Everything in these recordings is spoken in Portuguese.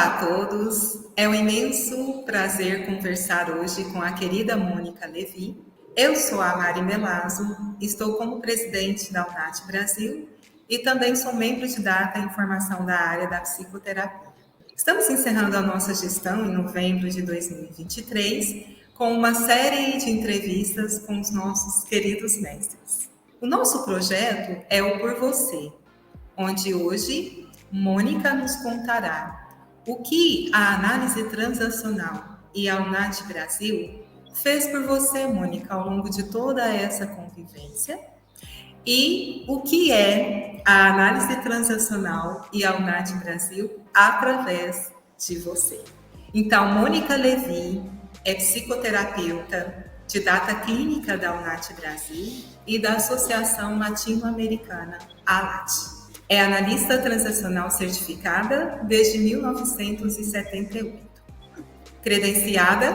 Olá a todos, é um imenso prazer conversar hoje com a querida Mônica Levi. Eu sou a Mari Melazzo, estou como presidente da UNAT Brasil e também sou membro de data em formação da área da psicoterapia. Estamos encerrando a nossa gestão em novembro de 2023 com uma série de entrevistas com os nossos queridos mestres. O nosso projeto é o Por Você, onde hoje Mônica nos contará o que a análise transacional e a UNAT Brasil fez por você, Mônica, ao longo de toda essa convivência, e o que é a análise transacional e a UNAT Brasil através de você. Então, Mônica Levi é psicoterapeuta, didata clínica da UNAT Brasil e da Associação Latino-Americana, ALAT. É analista transacional certificada desde 1978. Credenciada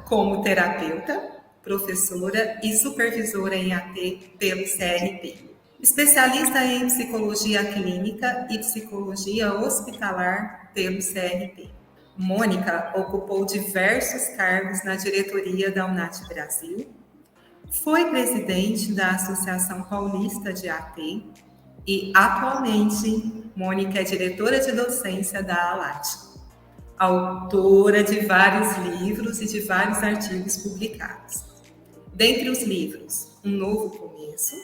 como terapeuta, professora e supervisora em AT pelo CRP. Especialista em psicologia clínica e psicologia hospitalar pelo CRP. Mônica ocupou diversos cargos na diretoria da UNAT Brasil, foi presidente da Associação Paulista de AT e, atualmente, Mônica é diretora de docência da ALAT, autora de vários livros e de vários artigos publicados. Dentre os livros, Um Novo Começo,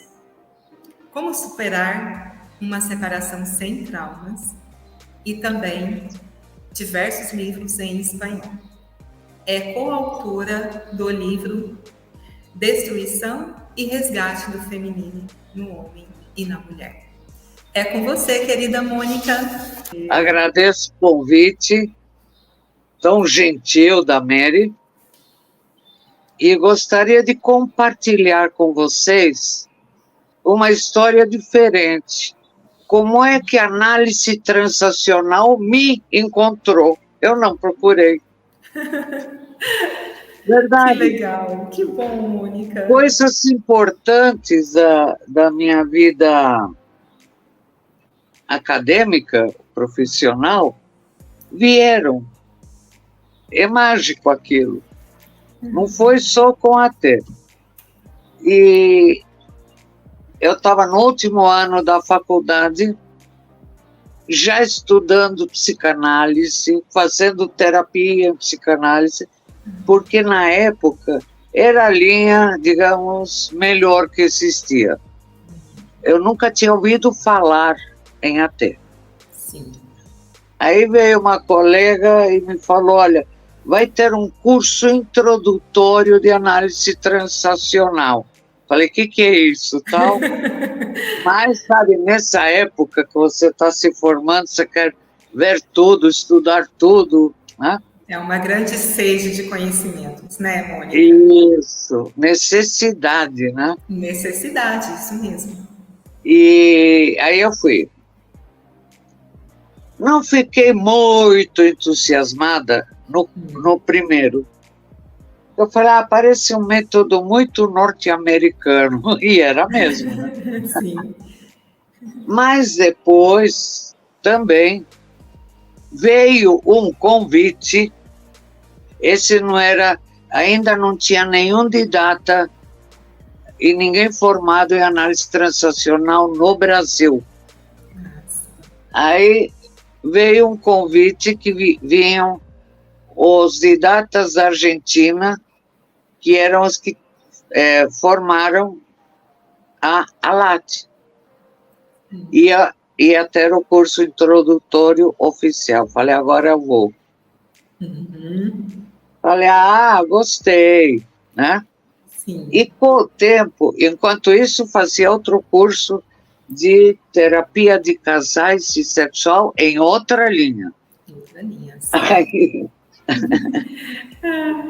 Como Superar uma Separação Sem Traumas e também diversos livros em espanhol. É coautora do livro Destruição e Resgate do Feminino no Homem e na Mulher. É com você, querida Mônica. Agradeço o convite tão gentil da Mary e gostaria de compartilhar com vocês uma história diferente. Como é que a análise transacional me encontrou? Eu não procurei. Verdade. Que legal, que bom, Mônica. Coisas importantes da minha vida acadêmica, profissional, vieram. É mágico aquilo. Não foi só com a AT. E eu estava no último ano da faculdade, já estudando psicanálise, fazendo terapia em psicanálise, porque na época era a linha, digamos, melhor que existia. Eu nunca tinha ouvido falar em AT. Sim. Aí veio uma colega e me falou, olha, vai ter um curso introdutório de análise transacional. Falei, o que é isso, tal? Mas, sabe, nessa época que você está se formando, você quer ver tudo, estudar tudo, né? É uma grande sede de conhecimentos, né, Mônica? Isso, necessidade, né? Necessidade, isso mesmo. E aí eu fui. Não fiquei muito entusiasmada no primeiro. Eu falei, parece um método muito norte-americano. E era mesmo, né? Sim. Mas depois também veio um convite. Esse não era, ainda não tinha nenhum didata e ninguém formado em análise transacional no Brasil. Aí veio um convite que vinham os didatas da Argentina, que eram os que formaram a ALAT. Ia ter o curso introdutório oficial. Falei, agora eu vou. Falei, gostei, né? Sim. E com o tempo, enquanto isso, fazia outro curso de terapia de casais e sexual em outra linha. Outra linha, sim. Aí,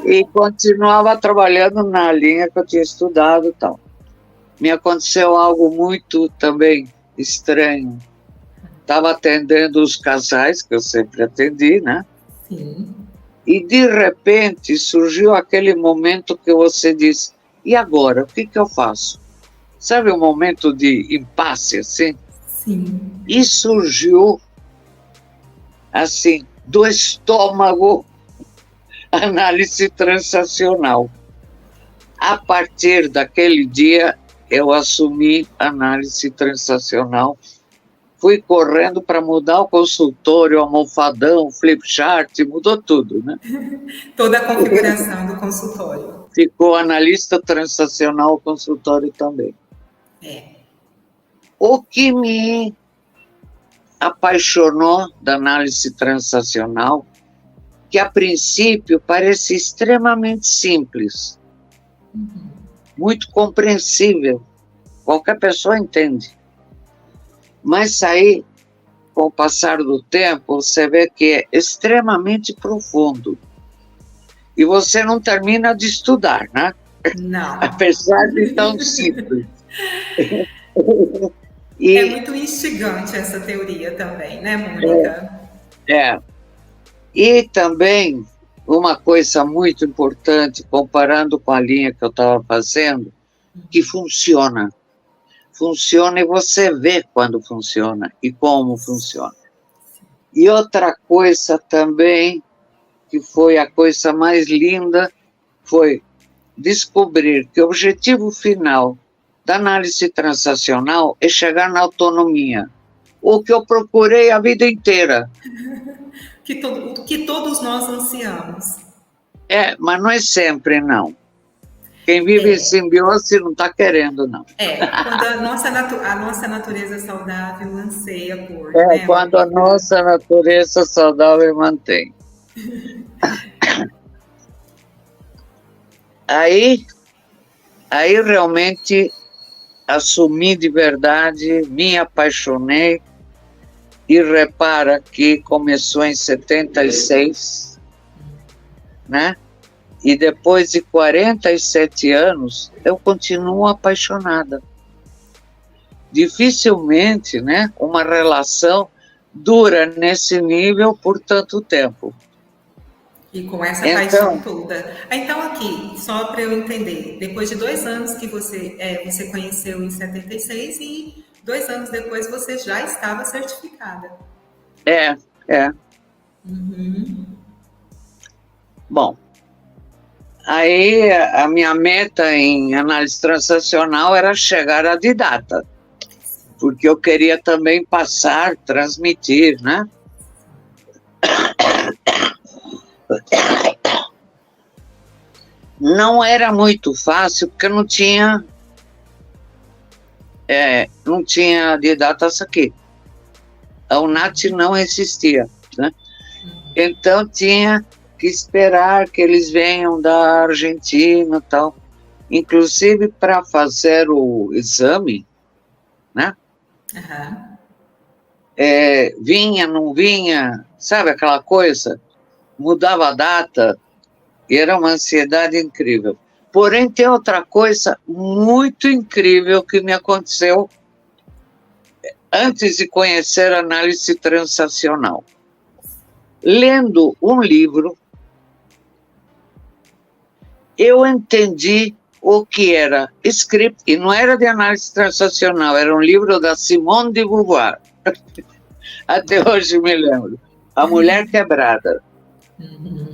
e continuava trabalhando na linha que eu tinha estudado e tal. Me aconteceu algo muito também estranho. Estava atendendo os casais, que eu sempre atendi, né? Sim. E de repente surgiu aquele momento que você diz, e agora, o que eu faço? Sabe um momento de impasse, assim? Sim. E surgiu, assim, do estômago, análise transacional. A partir daquele dia, eu assumi análise transacional. Fui correndo para mudar o consultório, o almofadão, o flipchart, mudou tudo, né? Toda a configuração do consultório. Ficou analista transacional, o consultório também. É. O que me apaixonou da análise transacional, que a princípio parece extremamente simples, muito compreensível, qualquer pessoa entende. Mas aí, com o passar do tempo, você vê que é extremamente profundo. E você não termina de estudar, né? Não. Apesar de tão simples. É muito instigante essa teoria também, né, Mônica? E também, uma coisa muito importante, comparando com a linha que eu estava fazendo, que funciona. Funciona e você vê quando funciona e como funciona. E outra coisa também, que foi a coisa mais linda, foi descobrir que o objetivo final da análise transacional é chegar na autonomia, o que eu procurei a vida inteira. Que todos nós ansiamos. Mas não é sempre, não. Quem vive em simbiose não está querendo, não. Quando a nossa natureza saudável anseia por... Quando a nossa natureza saudável mantém. Aí realmente assumi de verdade, me apaixonei, e repara que começou em 76, né? E depois de 47 anos, eu continuo apaixonada. Dificilmente, né, uma relação dura nesse nível por tanto tempo. E com essa paixão toda. Então, aqui, só para eu entender, depois de 2 anos que você conheceu em 76 e 2 anos depois você já estava certificada. Bom, aí a minha meta em análise transacional era chegar a didata, porque eu queria também passar, transmitir, né? Não era muito fácil, porque não tinha didatas aqui. A UNAT não existia, né? Então tinha que esperar que eles venham da Argentina e tal. Inclusive para fazer o exame, né? Vinha, não vinha, sabe aquela coisa? Mudava a data, e era uma ansiedade incrível. Porém, tem outra coisa muito incrível que me aconteceu antes de conhecer a análise transacional. Lendo um livro, eu entendi o que era script, e não era de análise transacional, era um livro da Simone de Beauvoir. Até hoje me lembro. A Mulher Quebrada.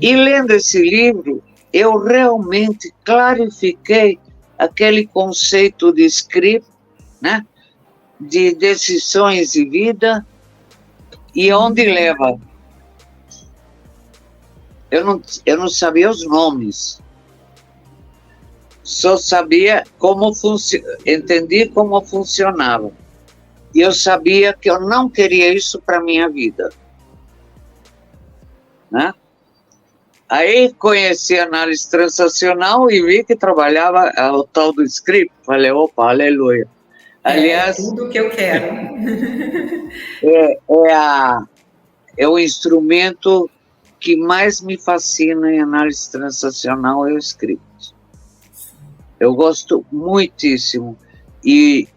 E lendo esse livro, eu realmente clarifiquei aquele conceito de script, né? De decisões de vida e onde leva. Eu não sabia os nomes, só sabia como entendi como funcionava. E eu sabia que eu não queria isso para a minha vida, né? Aí conheci a análise transacional e vi que trabalhava o tal do script. Falei, opa, aleluia. Aliás, tudo que eu quero. É o instrumento que mais me fascina em análise transacional, é o script. Eu gosto muitíssimo. E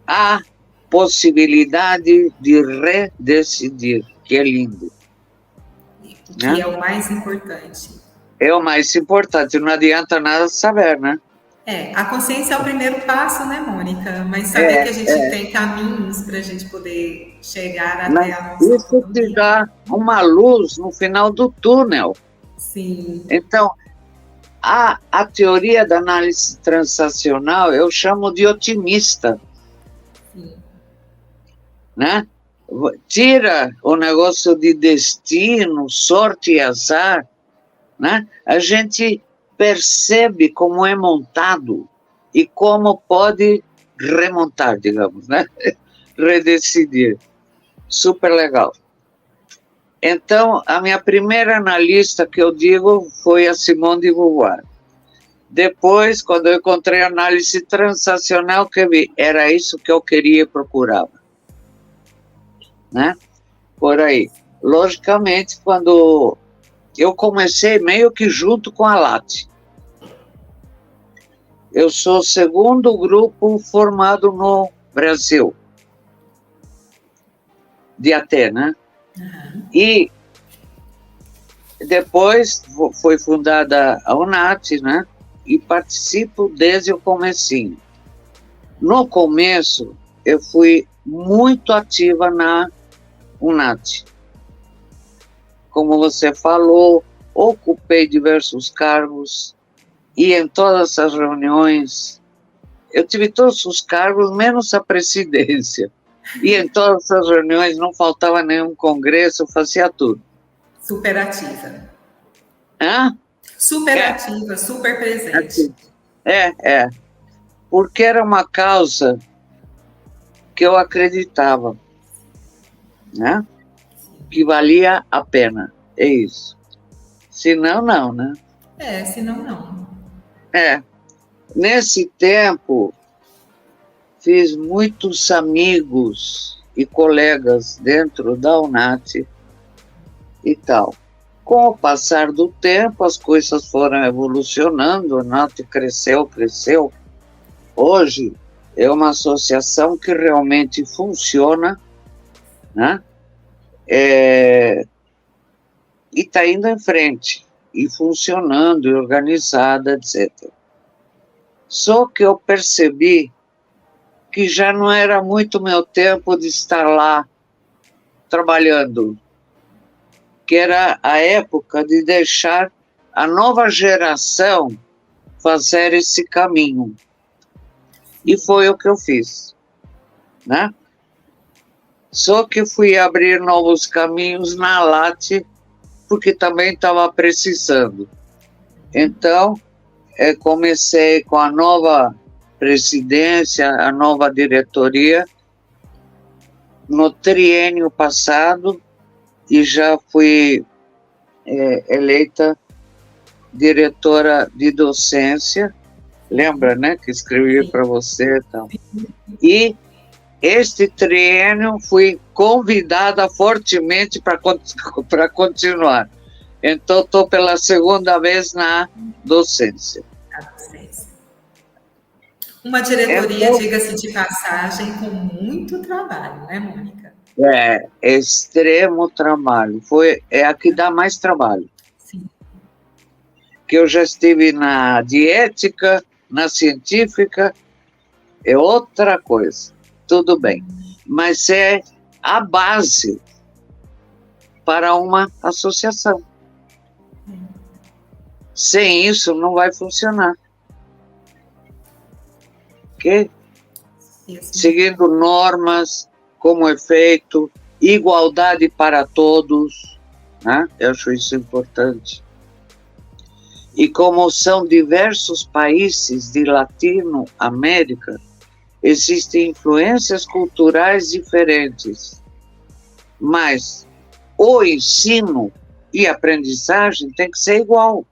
há possibilidade de redecidir, que é lindo. Que é o mais importante. É o mais importante, não adianta nada saber, né? A consciência é o primeiro passo, né, Mônica? Mas saber É, que a gente é. tem caminhos para a gente poder chegar Mas até a nossa isso te autonomia. dá uma luz no final do túnel. Sim, Então, a teoria da análise transacional eu chamo de otimista, sim. né? Tira o negócio de destino, sorte e azar, né? A gente percebe como é montado e como pode remontar, digamos, né? Redecidir. Super legal. Então, a minha primeira analista que eu digo foi a Simone de Beauvoir. Depois, quando eu encontrei a análise transacional, que eu vi, era isso que eu queria e procurava, né? Por aí. Logicamente, quando eu comecei meio que junto com a Latte. Eu sou o segundo grupo formado no Brasil, de AT, né? E depois foi fundada a UNAT, né? E participo desde o comecinho. No começo, eu fui muito ativa na UNAT. Como você falou, ocupei diversos cargos e em todas as reuniões, eu tive todos os cargos, menos a presidência. E em todas as reuniões não faltava nenhum congresso, eu fazia tudo. Super ativa. Hã? Super É, ativa, super presente. assim, é, porque era uma causa que eu acreditava, né? Que valia a pena, é isso. Se não, não, né? Senão não. Nesse tempo, fiz muitos amigos e colegas dentro da UNAT e tal. Com o passar do tempo, as coisas foram evolucionando, a UNAT cresceu. Hoje é uma associação que realmente funciona, né? E está indo em frente, e funcionando, e organizada, etc. Só que eu percebi que já não era muito meu tempo de estar lá trabalhando, que era a época de deixar a nova geração fazer esse caminho. E foi o que eu fiz, né? Só que fui abrir novos caminhos na Latte, porque também estava precisando. Então, comecei com a nova presidência, a nova diretoria, no triênio passado, e já fui eleita diretora de docência, lembra, né, que escrevi para você e tal. E este triênio fui convidada fortemente para continuar. Então, estou pela segunda vez na docência. Uma diretoria, Então, diga-se de passagem, com muito trabalho, né, Mônica? extremo trabalho. É a que dá mais trabalho. Sim. Que eu já estive na de ética, na científica, é outra coisa. Tudo bem. Mas é a base para uma associação. Sem isso, não vai funcionar. Ok? Isso. Seguindo normas, como é feito, igualdade para todos, né? Eu acho isso importante. E como são diversos países de Latinoamérica, existem influências culturais diferentes, mas o ensino e aprendizagem tem que ser igual,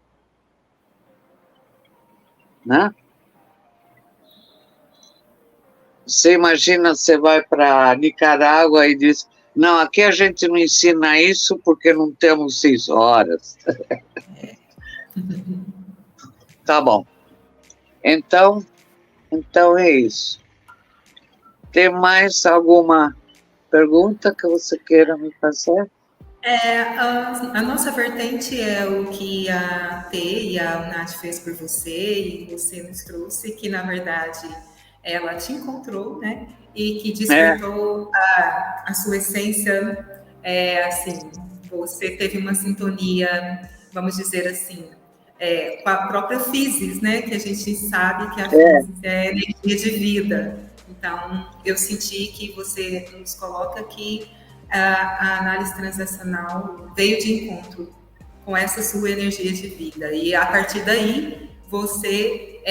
né? Você imagina, você vai para Nicarágua e diz, não, aqui a gente não ensina isso porque não temos 6 horas. Tá bom. Então é isso. Tem mais alguma pergunta que você queira me fazer? A nossa vertente é o que a T e a UNAT fez por você e você nos trouxe, que na verdade ela te encontrou, né? E que É, despertou a sua essência, assim, você teve uma sintonia, vamos dizer assim, com a própria Physis, né? Que a gente sabe que a é, Physis é energia de vida. Então, eu senti que você nos coloca aqui a análise transacional veio de encontro com essa sua energia de vida. E a partir daí, você,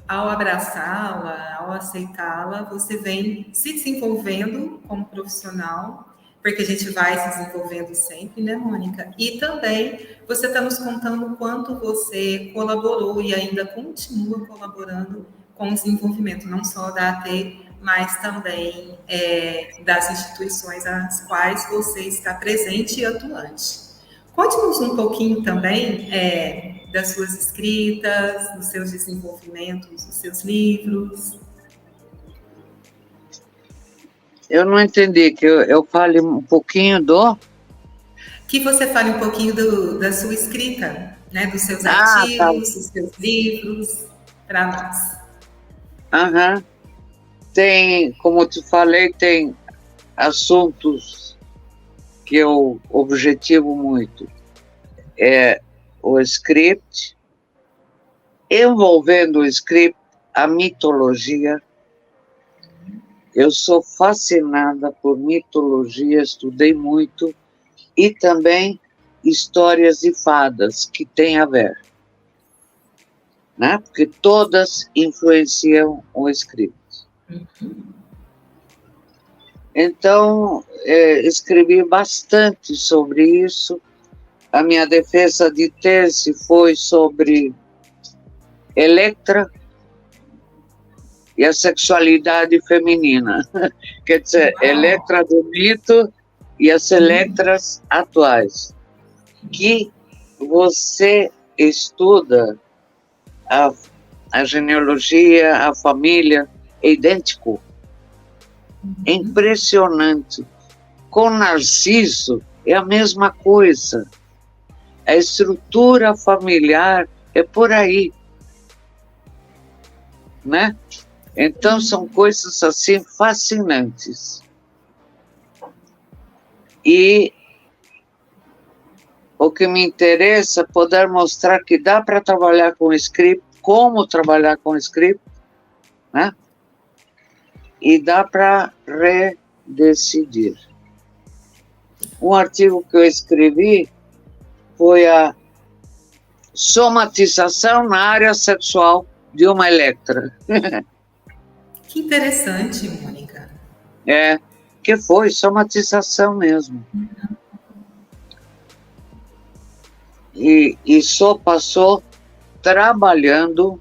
ao abraçá-la, ao aceitá-la, você vem se desenvolvendo como profissional, porque a gente vai se desenvolvendo sempre, né, Mônica? E também você está nos contando o quanto você colaborou e ainda continua colaborando com o desenvolvimento, não só da AT, mas também das instituições às quais você está presente e atuante. Conte-nos um pouquinho também das suas escritas, dos seus desenvolvimentos, dos seus livros. eu não entendi, que eu fale um pouquinho do... Que você fale um pouquinho da sua escrita, né, dos seus Ah, tá. artigos, dos seus livros, para nós. Aham. Tem, como te falei, tem assuntos que eu objetivo muito. É o script, envolvendo o script, a mitologia. Eu sou fascinada por mitologia, estudei muito, e também histórias de fadas, que tem a ver, né? Porque todas influenciam o script. Então, escrevi bastante sobre isso. A minha defesa de tese foi sobre Electra e a sexualidade feminina. Quer dizer, Uau. Electra do mito e as Electras atuais. Que você estuda a genealogia, a família, é idêntico. É impressionante. Com Narciso é a mesma coisa. A estrutura familiar é por aí, né? Então são coisas assim fascinantes. E o que me interessa é poder mostrar que dá para trabalhar com script, como trabalhar com script, né? E dá para redecidir. Um artigo que eu escrevi foi a somatização na área sexual de uma Electra. Que interessante, Mônica. Que foi somatização mesmo. E só passou trabalhando,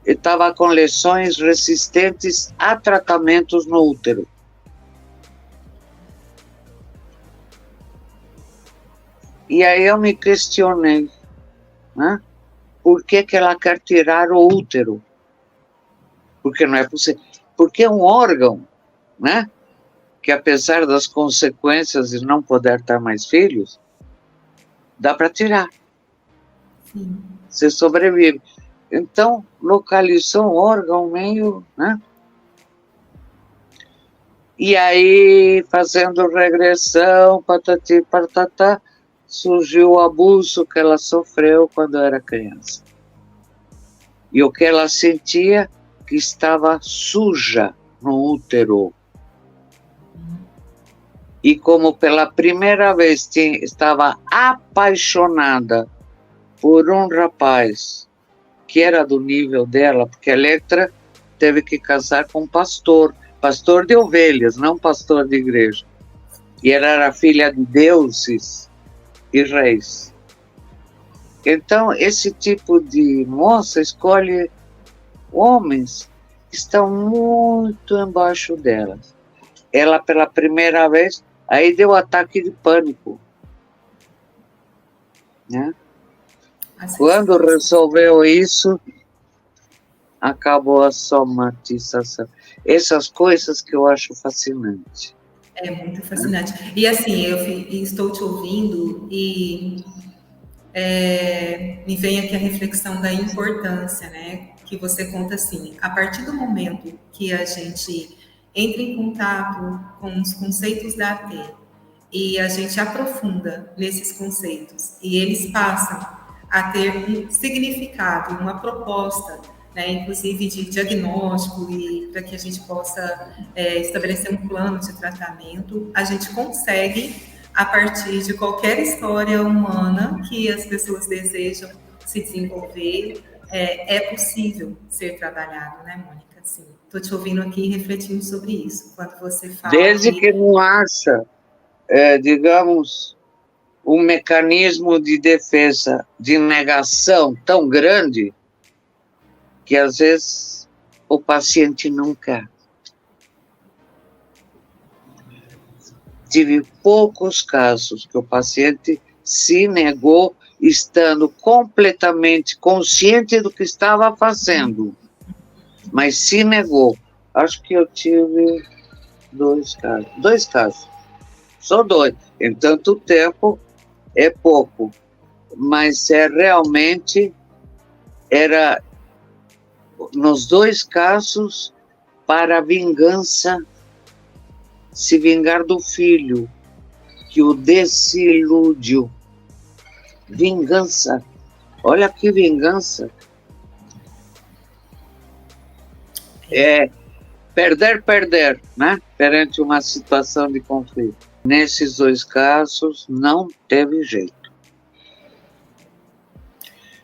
estava com lesões resistentes a tratamentos no útero. E aí eu me questionei, né? Por que ela quer tirar o útero? Porque não é possível. Porque é um órgão, né? Que apesar das consequências de não poder ter mais filhos, dá para tirar. Sim. Você sobrevive. Então, localizou um órgão meio, né? E aí, fazendo regressão, patati, patatá, surgiu o abuso que ela sofreu quando era criança. E o que ela sentia, que estava suja no útero. E como pela primeira vez estava apaixonada por um rapaz que era do nível dela, porque a Electra teve que casar com um pastor de ovelhas, não pastor de igreja. E ela era filha de deuses e reis. Então, esse tipo de moça escolhe homens que estão muito embaixo delas. Ela, pela primeira vez, aí deu ataque de pânico, né? Quando resolveu isso, acabou a somatização. Essas coisas que eu acho fascinante. É muito fascinante. E assim, estou te ouvindo e me vem aqui a reflexão da importância, né? Que você conta assim, a partir do momento que a gente entra em contato com os conceitos da AT e a gente aprofunda nesses conceitos e eles passam a ter um significado, uma proposta, né, inclusive de diagnóstico e para que a gente possa estabelecer um plano de tratamento, a gente consegue, a partir de qualquer história humana que as pessoas desejam se desenvolver, é possível ser trabalhado, né, Mônica? Estou te ouvindo aqui refletindo sobre isso, quando você fala Desde que não acha, digamos, um mecanismo de defesa, de negação tão grande, que às vezes o paciente não quer. Tive poucos casos que o paciente se negou, estando completamente consciente do que estava fazendo, mas se negou. Acho que eu tive 2 casos. 2 casos. Só 2. Em tanto tempo, é pouco. Mas realmente, era, nos 2 casos, para vingança, se vingar do filho, que o desiludiu. Vingança. Olha que vingança. É perder, né? Perante uma situação de conflito. Nesses 2 casos, não teve jeito.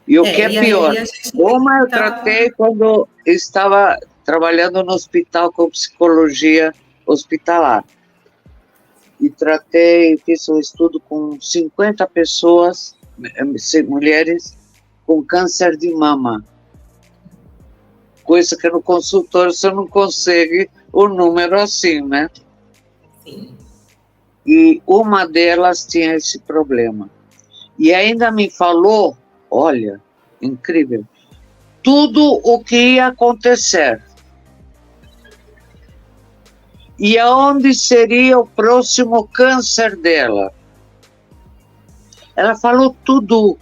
E o que é pior, uma eu tratei quando estava trabalhando no hospital com psicologia hospitalar. E fiz um estudo com 50 pessoas, mulheres, com câncer de mama. Coisa que no consultório você não consegue o número assim, né? Sim. E uma delas tinha esse problema. E ainda me falou, olha, incrível, tudo o que ia acontecer. E aonde seria o próximo câncer dela. Ela falou tudo.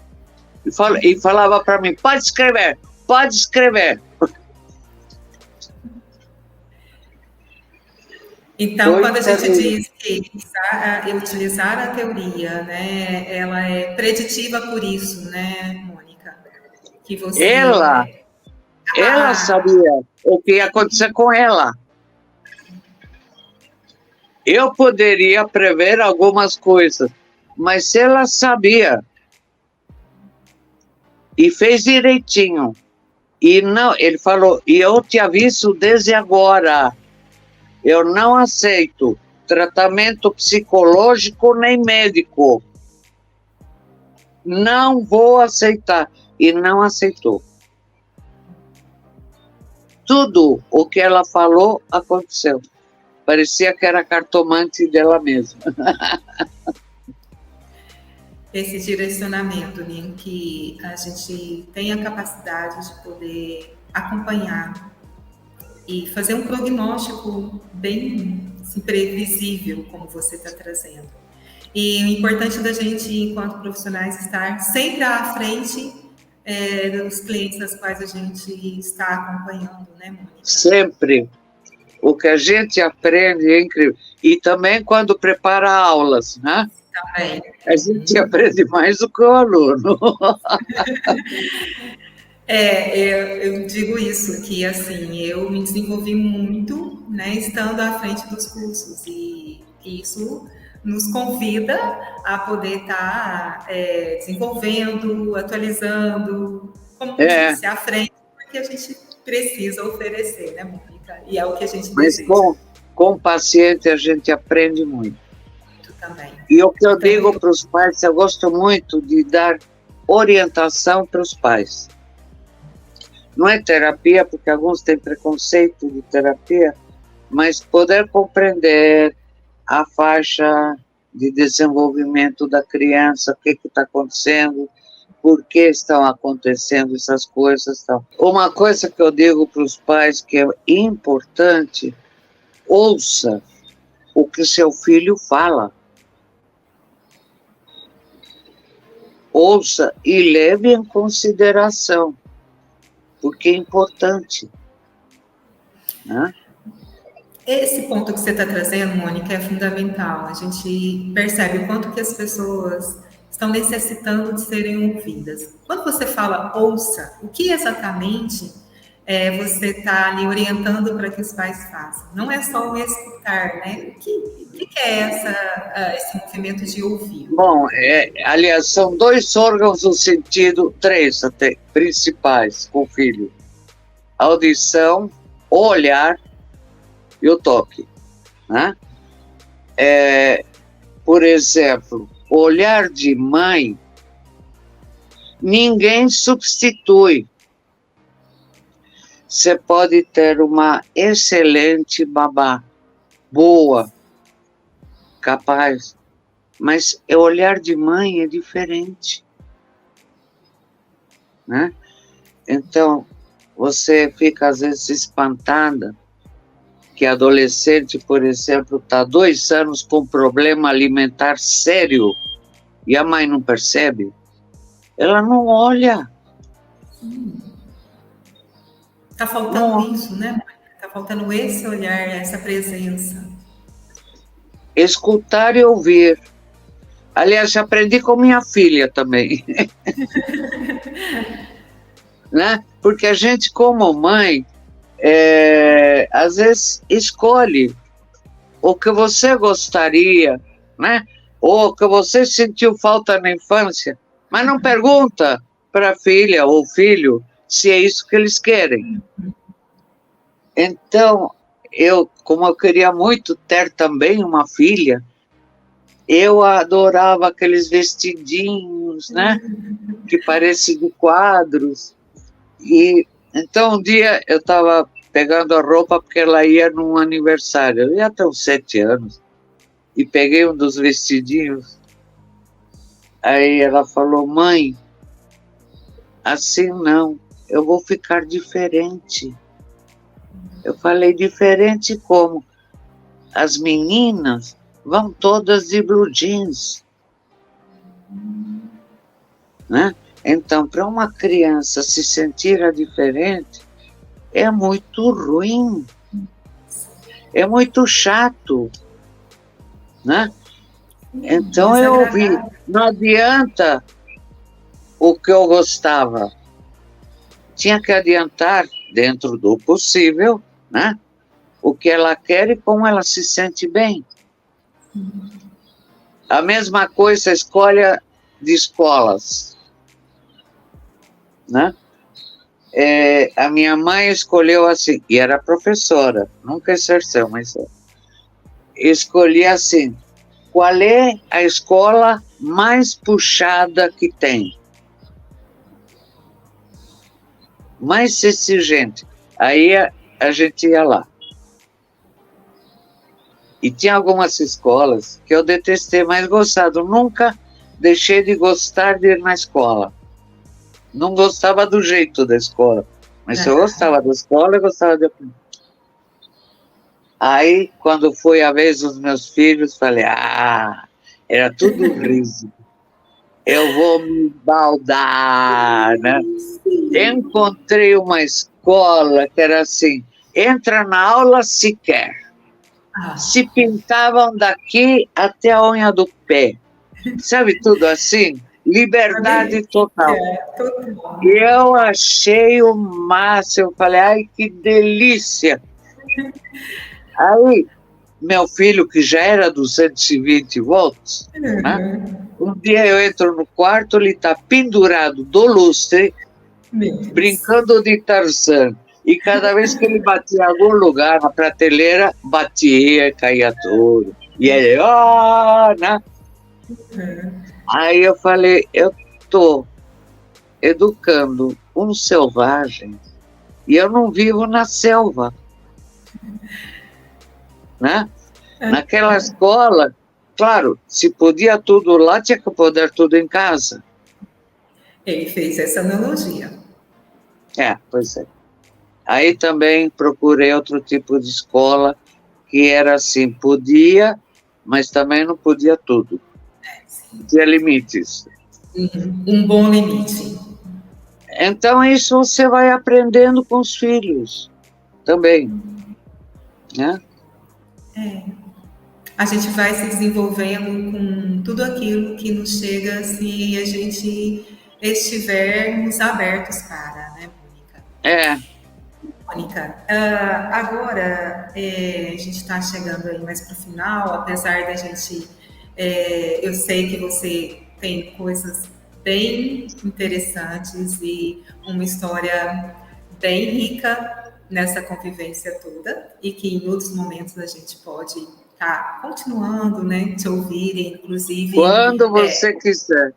E falava para mim, pode escrever. Então, quando a gente diz que utilizar a teoria, né, ela é preditiva por isso, né, Mônica? Que você... Ela sabia o que ia acontecer com ela. Eu poderia prever algumas coisas, mas ela sabia. E fez direitinho. E não, ele falou, e eu te aviso desde agora, eu não aceito tratamento psicológico nem médico. Não vou aceitar. E não aceitou. Tudo o que ela falou aconteceu. Parecia que era cartomante dela mesma. Esse direcionamento, né, em que a gente tem a capacidade de poder acompanhar e fazer um prognóstico bem assim, previsível, como você está trazendo. E o importante da gente, enquanto profissionais, estar sempre à frente dos clientes das quais a gente está acompanhando, né, Mônica? Sempre. O que a gente aprende é incrível. E também quando prepara aulas, né? Também. A gente aprende mais do que o aluno. Eu digo isso, que assim, eu me desenvolvi muito, né, estando à frente dos cursos, e isso nos convida a poder estar desenvolvendo, atualizando, como disse, à frente, porque a gente precisa oferecer, né, Mônica? E é o que a gente deseja. Mas com o paciente a gente aprende muito. Também. E o que eu digo para os pais, eu gosto muito de dar orientação para os pais. Não é terapia, porque alguns têm preconceito de terapia, mas poder compreender a faixa de desenvolvimento da criança, o que está acontecendo, por que estão acontecendo essas coisas. Tal. Uma coisa que eu digo para os pais que é importante, ouça o que seu filho fala. Ouça e leve em consideração, porque é importante, né? Esse ponto que você está trazendo, Mônica, é fundamental. A gente percebe o quanto que as pessoas estão necessitando de serem ouvidas. Quando você fala ouça, o que exatamente você está ali orientando para que os pais façam? Não é só o escutar, né? O que é esse movimento de ouvir? Bom, aliás, são 2 órgãos do sentido, 3 até, principais com o filho. A audição, o olhar e o toque, né? Por exemplo, o olhar de mãe, ninguém substitui. Você pode ter uma excelente babá, boa, capaz, mas o olhar de mãe é diferente, né? Então, você fica às vezes espantada que adolescente, por exemplo, está 2 anos com problema alimentar sério e a mãe não percebe. Ela não olha. Está faltando isso, né? Está faltando esse olhar, essa presença. Escutar e ouvir. Aliás, aprendi com minha filha também. Né? Porque a gente, como mãe, às vezes escolhe o que você gostaria, né? Ou o que você sentiu falta na infância, mas não pergunta para a filha ou filho se é isso que eles querem. Então, como eu queria muito ter também uma filha, eu adorava aqueles vestidinhos, né? Que parecem de quadros. E então um dia eu estava pegando a roupa porque ela ia num aniversário, eu ia até uns 7 anos, e peguei um dos vestidinhos. Aí ela falou: mãe, assim não, eu vou ficar diferente. Eu falei: diferente como? As meninas vão todas de blue jeans, né? Então, para uma criança se sentir diferente, é muito ruim, é muito chato, né? Então eu ouvi, não adianta o que eu gostava, tinha que adiantar, dentro do possível, né? O que ela quer e como ela se sente bem. A mesma coisa, a escolha de escolas, né? A minha mãe escolheu assim, e era professora, nunca exerceu, mas escolhia assim: qual é a escola mais puxada que tem? Mais exigente. Aí a gente ia lá. E tinha algumas escolas que eu detestei, mas gostava. Nunca deixei de gostar de ir na escola. Não gostava do jeito da escola, mas se eu gostava da escola, eu gostava de... Aí, quando foi a vez dos meus filhos, falei: era tudo rígido. Eu vou me baldar, né? Encontrei uma escola que era assim: entra na aula se quer. Se pintavam daqui até a unha do pé. Sabe, tudo assim? Liberdade total. E eu achei o máximo, eu falei: ai, que delícia. Aí, meu filho, que já era 220 volts, né? Um dia eu entro no quarto, ele está pendurado do lustre, brincando de Tarzan. E cada vez que ele batia em algum lugar, na prateleira, batia e caía tudo. E ele, né? Aí eu falei: eu estou educando um selvagem e eu não vivo na selva, né? Naquela escola, claro, se podia tudo lá, tinha que poder tudo em casa. Ele fez essa analogia. Pois é. Aí também procurei outro tipo de escola, que era assim, podia, mas também não podia tudo. Tinha limites. Um bom limite. Então, isso você vai aprendendo com os filhos também, né? A gente vai se desenvolvendo com tudo aquilo que nos chega se a gente estivermos abertos para, né, Mônica? É. Mônica, agora a gente está chegando aí mais para o final, apesar da gente, eu sei que você tem coisas bem interessantes e uma história bem rica nessa convivência toda e que em outros momentos a gente pode estar continuando, né, te ouvir, inclusive. Quando você quiser.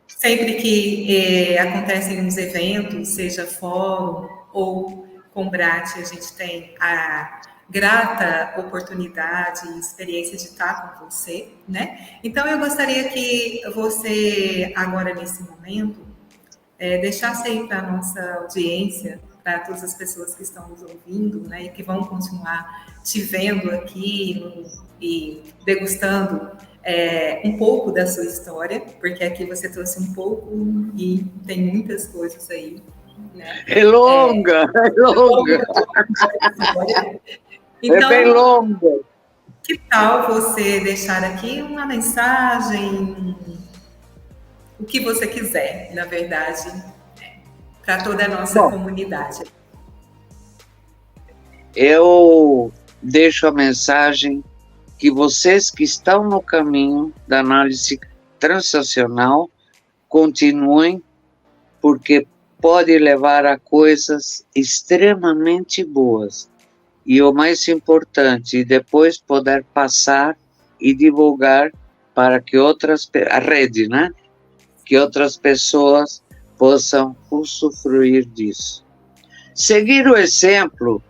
Sempre que acontecem uns eventos, seja fórum ou Combrate, a gente tem a grata oportunidade e experiência de estar com você, né? Então, eu gostaria que você, agora nesse momento, deixasse aí para a nossa audiência, para todas as pessoas que estão nos ouvindo, né, e que vão continuar te vendo aqui e degustando um pouco da sua história, porque aqui você trouxe um pouco e tem muitas coisas aí. Né? É longa, é longa. Então, é bem longa. Que tal você deixar aqui uma mensagem, o que você quiser, na verdade, para toda a nossa comunidade? Eu deixo a mensagem que vocês que estão no caminho da análise transacional continuem, porque pode levar a coisas extremamente boas. E o mais importante, depois poder passar e divulgar para que a rede, né? Que outras pessoas possam usufruir disso. Seguir o exemplo,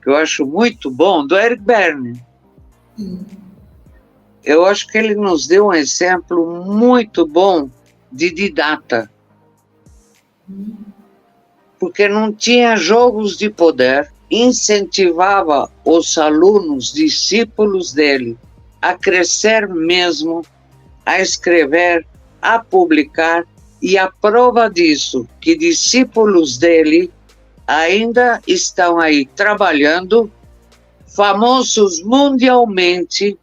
que eu acho muito bom, do Eric Berne. Eu acho que ele nos deu um exemplo muito bom de didata. Porque não tinha jogos de poder, incentivava os alunos, discípulos dele, a crescer mesmo, a escrever, a publicar, e a prova disso, que discípulos dele ainda estão aí trabalhando, famosos mundialmente,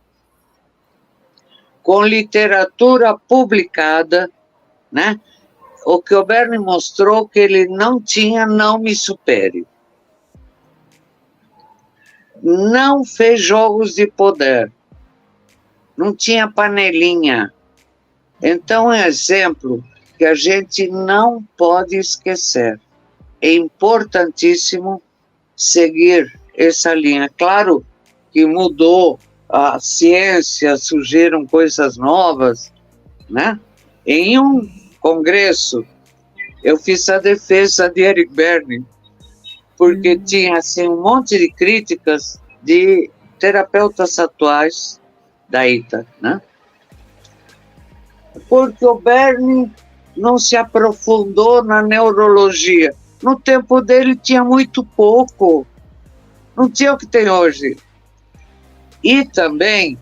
com literatura publicada, né? O que o Berne mostrou que ele não tinha, não me supere. Não fez jogos de poder. Não tinha panelinha. Então, é um exemplo que a gente não pode esquecer. É importantíssimo seguir essa linha. Claro que mudou a ciência, surgiram coisas novas, né? Em um congresso, eu fiz a defesa de Eric Berne, porque tinha assim, um monte de críticas de terapeutas atuais da ITA, né? Porque o Berne não se aprofundou na neurologia. No tempo dele tinha muito pouco, não tinha o que tem hoje. E também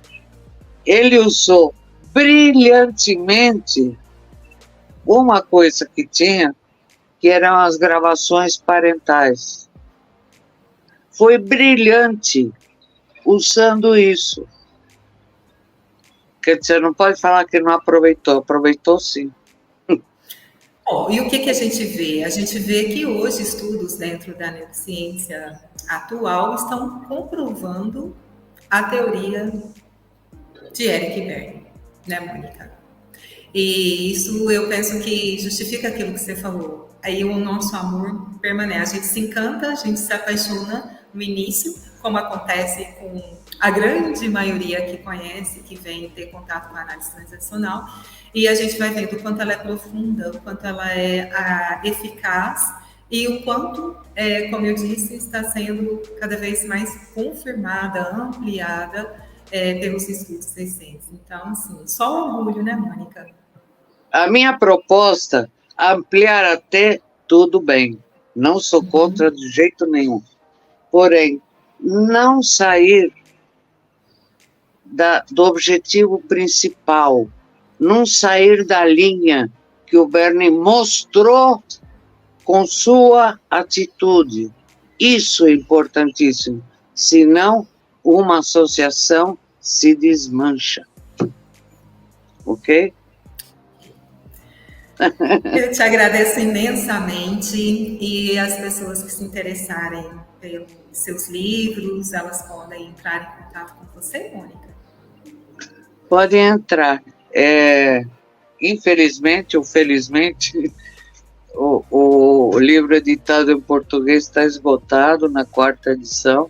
ele usou brilhantemente uma coisa que tinha, que eram as gravações parentais. Foi brilhante usando isso. Quer dizer, não pode falar que não aproveitou. Aproveitou sim. E o que a gente vê? A gente vê que hoje estudos dentro da neurociência atual estão comprovando a teoria de Eric Berne, né, Mônica? E isso eu penso que justifica aquilo que você falou. Aí o nosso amor permanece. A gente se encanta, a gente se apaixona no início, como acontece com a grande maioria que conhece, que vem ter contato com a análise transacional, e a gente vai vendo o quanto ela é profunda, o quanto ela é eficaz e o quanto, como eu disse, está sendo cada vez mais confirmada, ampliada pelos estudos recentes. Então, assim, só orgulho, né, Mônica? A minha proposta, ampliar até, tudo bem. Não sou contra de jeito nenhum. Porém, não sair do objetivo principal, não sair da linha que o Bernie mostrou com sua atitude. Isso é importantíssimo, senão uma associação se desmancha. Ok? Eu te agradeço imensamente e as pessoas que se interessarem pelos seus livros, elas podem entrar em contato com você, Mônica? Podem entrar. Infelizmente ou felizmente, o livro editado em português está esgotado na 4ª edição,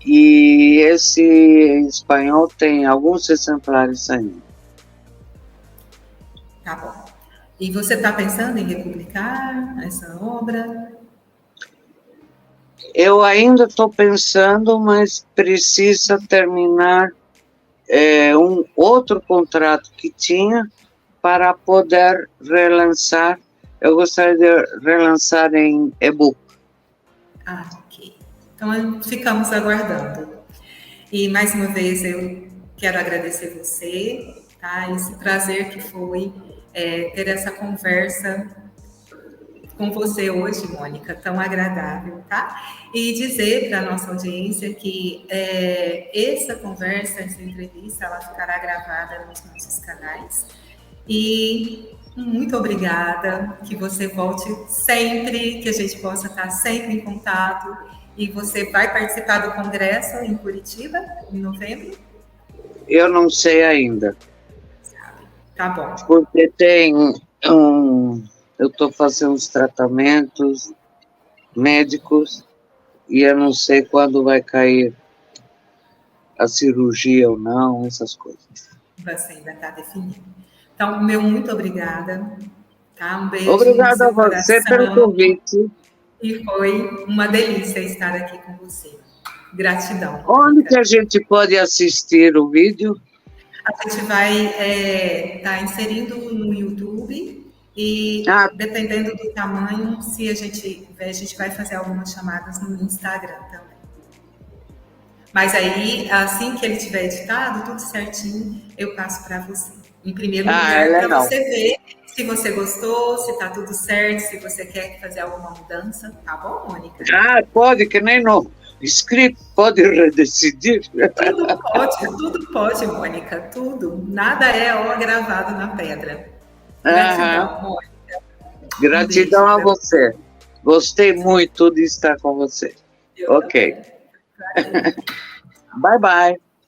e esse em espanhol tem alguns exemplares ainda. Tá bom. E você está pensando em republicar essa obra? Eu ainda estou pensando, mas precisa terminar um outro contrato que tinha para poder relançar. Eu gostaria de relançar em e-book. Ok. Então, ficamos aguardando. E, mais uma vez, eu quero agradecer você, tá? Esse prazer que foi ter essa conversa com você hoje, Mônica, tão agradável, tá? E dizer para a nossa audiência que essa conversa, essa entrevista, ela ficará gravada nos nossos canais. E muito obrigada, que você volte sempre, que a gente possa estar sempre em contato. E você vai participar do congresso em Curitiba, em novembro? Eu não sei ainda. Tá bom. Porque eu estou fazendo os tratamentos médicos e eu não sei quando vai cair a cirurgia ou não, essas coisas. Você ainda está definindo. Então, muito obrigada. Tá? Um beijo. Obrigada a você pelo convite. E foi uma delícia estar aqui com você. Gratidão. Onde que a gente pode assistir o vídeo? A gente vai estar inserindo no YouTube e, dependendo do tamanho, se a gente vai fazer algumas chamadas no Instagram também. Mas aí, assim que ele tiver editado, tudo certinho, eu passo para você. Em primeiro lugar, para você ver se você gostou, se está tudo certo, se você quer fazer alguma mudança. Tá bom, Mônica? Pode, que nem no script, pode redecidir. Tudo pode, Mônica, tudo. Nada é gravado na pedra. Gratidão, Mônica. Gratidão a você. Gostei muito de estar com você. Ok. Bye, bye.